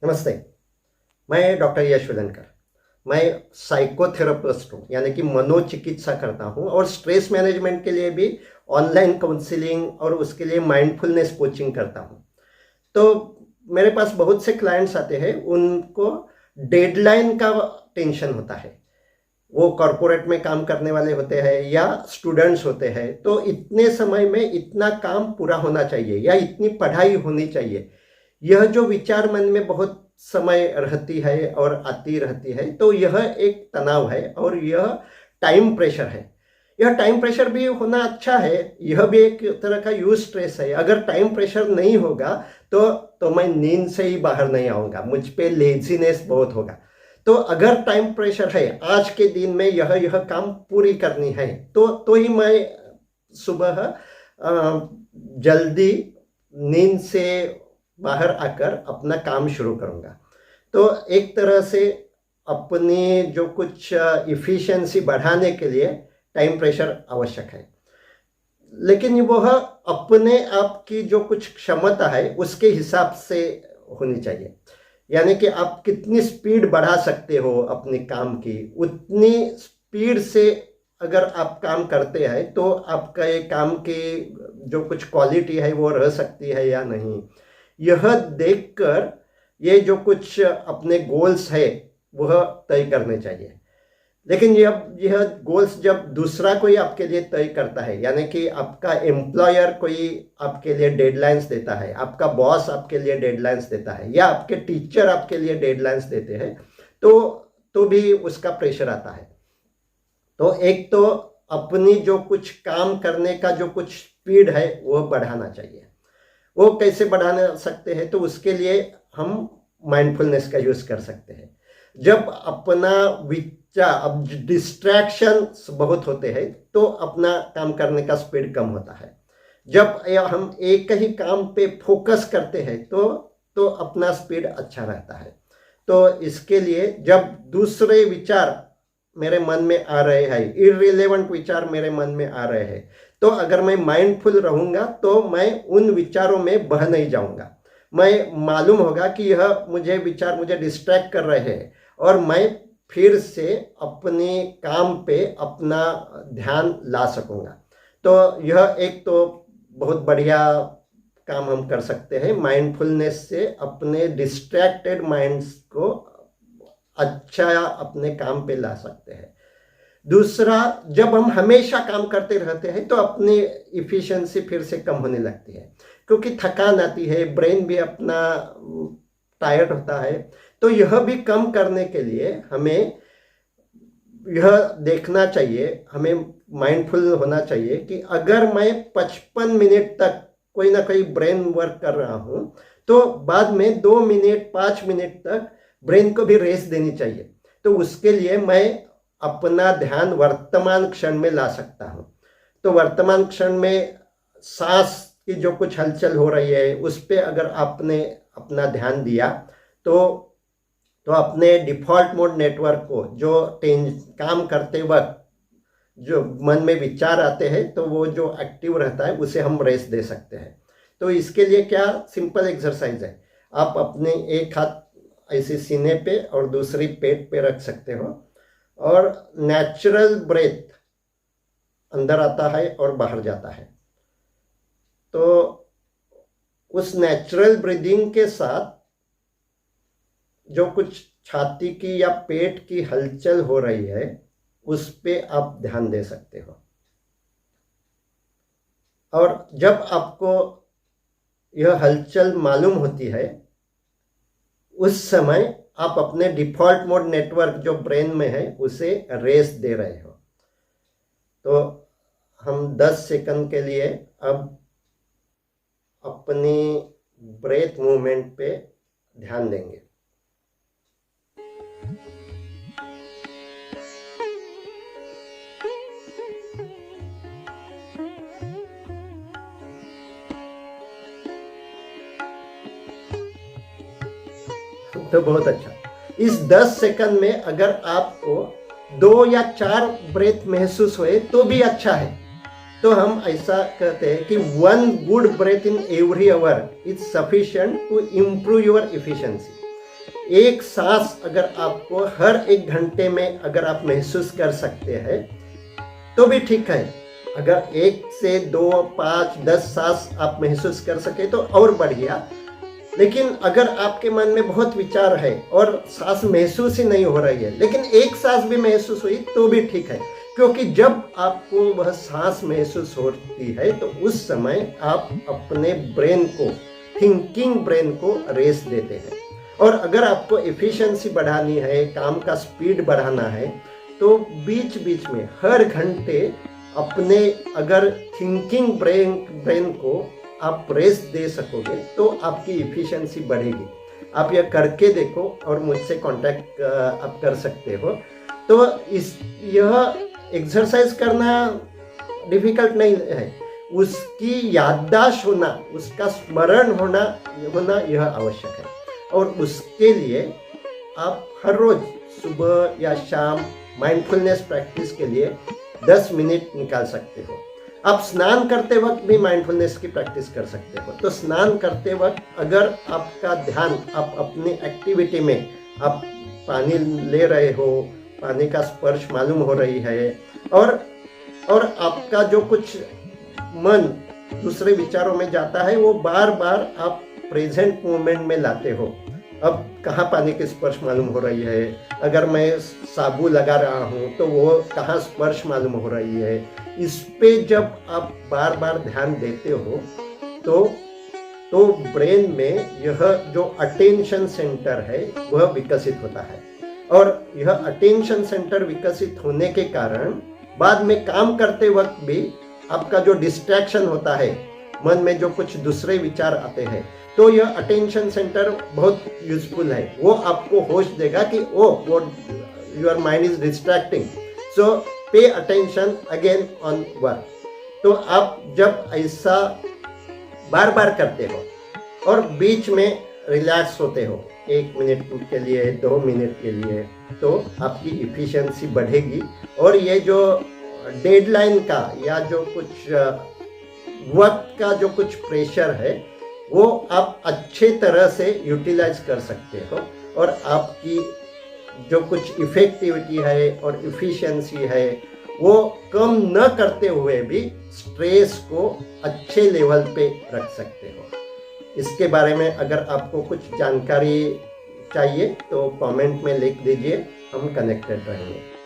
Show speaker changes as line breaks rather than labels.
नमस्ते। मैं डॉक्टर यश वेलनकर। मैं साइकोथेरेपिस्ट हूँ, यानी कि मनोचिकित्सा करता हूँ और स्ट्रेस मैनेजमेंट के लिए भी ऑनलाइन काउंसलिंग और उसके लिए माइंडफुलनेस कोचिंग करता हूँ। तो मेरे पास बहुत से क्लाइंट्स आते हैं, उनको डेडलाइन का टेंशन होता है। वो कॉरपोरेट में काम करने वाले होते हैं या स्टूडेंट्स होते हैं, तो इतने समय में इतना काम पूरा होना चाहिए या इतनी पढ़ाई होनी चाहिए। यह जो विचार मन में बहुत समय रहती है और आती रहती है, तो यह एक तनाव है और यह टाइम प्रेशर है। यह टाइम प्रेशर भी होना अच्छा है, यह भी एक तरह का यूज स्ट्रेस है। अगर टाइम प्रेशर नहीं होगा तो मैं नींद से ही बाहर नहीं आऊंगा, मुझ पे लेजीनेस बहुत होगा। तो अगर टाइम प्रेशर है, आज के दिन में यह काम पूरी करनी है, तो ही मैं सुबह जल्दी नींद से बाहर आकर अपना काम शुरू करूंगा। तो एक तरह से अपनी जो कुछ इफिशिएंसी बढ़ाने के लिए टाइम प्रेशर आवश्यक है, लेकिन वह अपने आप की जो कुछ क्षमता है उसके हिसाब से होनी चाहिए। यानी कि आप कितनी स्पीड बढ़ा सकते हो अपने काम की, उतनी स्पीड से अगर आप काम करते हैं तो आपका ये काम की जो कुछ क्वालिटी है वो रह सकती है या नहीं, यह देखकर ये जो कुछ अपने गोल्स है वह तय करने चाहिए। लेकिन यह गोल्स जब दूसरा कोई आपके लिए तय करता है, यानी कि आपका एम्प्लॉयर कोई आपके लिए डेडलाइंस देता है, आपका बॉस आपके लिए डेडलाइंस देता है या आपके टीचर आपके लिए डेडलाइंस देते हैं, तो भी उसका प्रेशर आता है। तो एक तो अपनी जो कुछ काम करने का जो कुछ स्पीड है वह बढ़ाना चाहिए। वो कैसे बढ़ा सकते हैं, तो उसके लिए हम माइंडफुलनेस का यूज कर सकते हैं। जब अपना अब डिस्ट्रैक्शन बहुत होते हैं तो अपना काम करने का स्पीड कम होता है। जब हम एक ही काम पे फोकस करते हैं तो अपना स्पीड अच्छा रहता है। तो इसके लिए जब दूसरे विचार मेरे मन में आ रहे हैं, इररिलेवेंट विचार मेरे मन में आ रहे हैं, तो अगर मैं माइंडफुल रहूंगा तो मैं उन विचारों में बह नहीं जाऊंगा। मैं मालूम होगा कि यह मुझे डिस्ट्रैक्ट कर रहे हैं और मैं फिर से अपने काम पे अपना ध्यान ला सकूंगा। तो यह एक तो बहुत बढ़िया काम हम कर सकते हैं, माइंडफुलनेस से अपने डिस्ट्रैक्टेड माइंड्स को अच्छा अपने काम पे ला सकते हैं। दूसरा, जब हम हमेशा काम करते रहते हैं तो अपनी इफिशिएंसी फिर से कम होने लगती है, क्योंकि थकान आती है, ब्रेन भी अपना टायर्ड होता है। तो यह भी कम करने के लिए हमें यह देखना चाहिए, हमें माइंडफुल होना चाहिए कि अगर मैं 55 मिनट तक कोई ना कोई ब्रेन वर्क कर रहा हूं, तो बाद में 2 मिनट 5 मिनट तक ब्रेन को भी रेस्ट देनी चाहिए। तो उसके लिए मैं अपना ध्यान वर्तमान क्षण में ला सकता हूं। तो वर्तमान क्षण में सांस की जो कुछ हलचल हो रही है उस पर अगर आपने अपना ध्यान दिया तो अपने डिफॉल्ट मोड नेटवर्क को, जो काम करते वक्त जो मन में विचार आते हैं तो वो जो एक्टिव रहता है उसे हम रेस्ट दे सकते हैं। तो इसके लिए क्या सिंपल एक्सरसाइज है, आप अपने एक हाथ ऐसे सीने पे और दूसरी पेट पे रख सकते हो और नेचुरल ब्रेथ अंदर आता है और बाहर जाता है। तो उस नेचुरल ब्रीदिंग के साथ जो कुछ छाती की या पेट की हलचल हो रही है उस पे आप ध्यान दे सकते हो। और जब आपको यह हलचल मालूम होती है उस समय आप अपने डिफॉल्ट मोड नेटवर्क जो ब्रेन में है उसे रेस्ट दे रहे हो। तो हम 10 सेकंड के लिए अब अपनी ब्रेथ मूवमेंट पे ध्यान देंगे। तो बहुत अच्छा, इस 10 सेकंड में अगर आपको 2 या 4 ब्रेथ महसूस हुए तो भी अच्छा है। तो हम ऐसा कहते हैं कि 1 good breath in every hour is sufficient to improve your efficiency. एक सांस अगर आपको हर 1 घंटे में अगर आप महसूस कर सकते हैं तो भी ठीक है। अगर 1 से 2, 5, 10 सांस आप महसूस कर सके तो और बढ़िया। लेकिन अगर आपके मन में बहुत विचार है और सांस महसूस ही नहीं हो रही है, लेकिन एक सांस भी महसूस हुई तो भी ठीक है, क्योंकि जब आपको वह सांस महसूस होती है तो उस समय आप अपने ब्रेन को, थिंकिंग ब्रेन को रेस्ट देते हैं। और अगर आपको एफिशिएंसी बढ़ानी है, काम का स्पीड बढ़ाना है, तो बीच बीच में हर घंटे अपने अगर थिंकिंग ब्रेन को आप रेस्ट दे सकोगे तो आपकी इफिशिएंसी बढ़ेगी। आप यह करके देखो और मुझसे कांटेक्ट आप कर सकते हो। तो यह एक्सरसाइज करना डिफिकल्ट नहीं है, उसकी याददाश्त होना, उसका स्मरण होना यह आवश्यक है। और उसके लिए आप हर रोज सुबह या शाम माइंडफुलनेस प्रैक्टिस के लिए 10 मिनट निकाल सकते हो। आप स्नान करते वक्त भी माइंडफुलनेस की प्रैक्टिस कर सकते हो। तो स्नान करते वक्त अगर आपका ध्यान आप अपनी एक्टिविटी में, आप पानी ले रहे हो, पानी का स्पर्श मालूम हो रही है, और आपका जो कुछ मन दूसरे विचारों में जाता है वो बार बार आप प्रेजेंट मोमेंट में लाते हो। अब कहाँ पानी की स्पर्श मालूम हो रही है, अगर मैं साबु लगा रहा हूँ तो वो कहाँ स्पर्श मालूम हो रही है, इस पे जब आप बार बार ध्यान देते हो तो ब्रेन में यह जो अटेंशन सेंटर है वह विकसित होता है। और यह अटेंशन सेंटर विकसित होने के कारण बाद में काम करते वक्त भी आपका जो डिस्ट्रैक्शन होता है, मन में जो कुछ दूसरे विचार आते हैं, तो यह अटेंशन सेंटर बहुत यूजफुल है। वो आपको होश देगा कि वो your mind is distracting, so pay attention again on work. तो आप जब ऐसा बार बार करते हो और बीच में रिलैक्स होते हो 1 मिनट के लिए, 2 मिनट के लिए, तो आपकी इफिशिएंसी बढ़ेगी। और ये जो डेडलाइन का या जो कुछ वक्त का जो कुछ प्रेशर है वो आप अच्छे तरह से यूटिलाइज कर सकते हो। और आपकी जो कुछ इफेक्टिविटी है और इफिशिएंसी है वो कम न करते हुए भी स्ट्रेस को अच्छे लेवल पे रख सकते हो। इसके बारे में अगर आपको कुछ जानकारी चाहिए तो कमेंट में लिख दीजिए, हम कनेक्टेड रहेंगे।